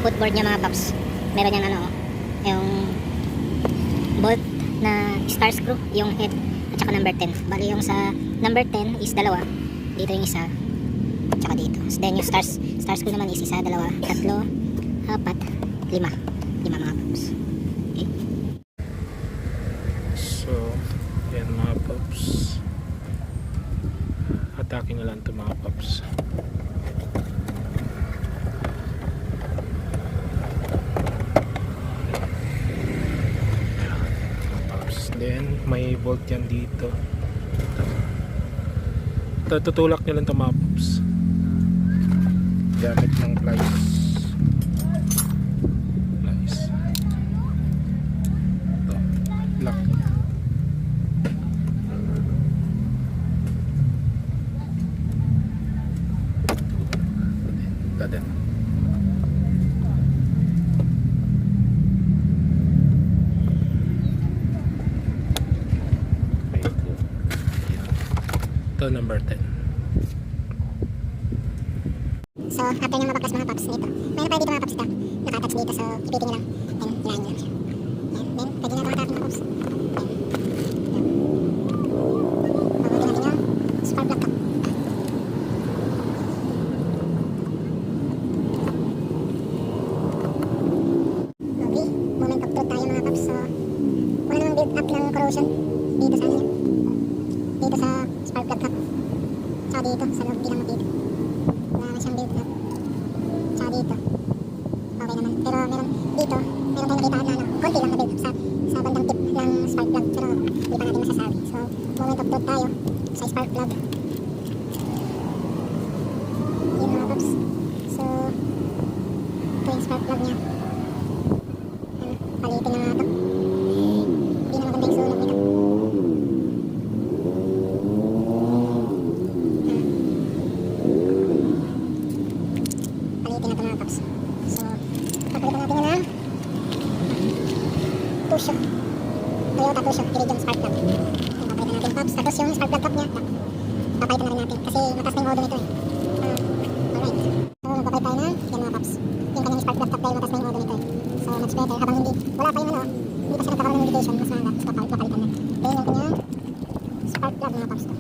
output board niya mga paps, meron yan ano, yung bolt na star screw, yung head at saka number 10. Bali yung sa number 10 is dalawa, dito yung isa, at saka dito. Then yung star screw naman is isa, dalawa, tatlo, apat, lima mga paps. Okay. So yan mga paps, atake na lang ito mga paps. Then may bolt yan dito. Tutulak nyo lang ito mga paps gamit ng pliers. Ito, lock. Then ito number 10. So, after nyo mabaklas mga paps, dito. Mayroon pa dito mga paps ito. Naka-attach dito, so ipitin nyo lang. Then, hilahin nyo lang siya. Yan. Then, pwede na ito matapos mga paps. Yan. Pabutin natin yung spark plug cap. Okay, moment of truth tayo mga paps. So, wala namang build up ng corrosion dito sa ano niya. Dito sa spark plug cap. Tsaka dito, sa loob bilang dito. Wala naman siyang build up. Tsaka dito. Okay naman. Pero meron dito, meron tayong nakitaan na ano, konti lang na build up sa bandang tip ng spark plug. Pero hindi pa natin masasabi. So, moment of truth tayo sa spark plug. Yun mga paps. So, ito yung spark plug niya. Ano, palitin na nga ito. Hindi na maganda yung sunog nito. Palitin na ito mga paps. So, papalitan natin yun ng Tusho. Toyota Tusho, Iridium spark plug. Yung papalitan natin paps. Tapos yung spark plug cap niya, papalitan na rin natin. Kasi mataas na yung modo nito eh. Alright. So, magpapalit tayo na yan mga paps. Yung kanyang spark plug cap dahil mataas na yung modo nito eh. So, much better. Habang hindi, wala pa yung ano, hindi pa siya nagkakaroon ng indication. Mas papalitan na. Then, yung kanyang spark plug mga paps to.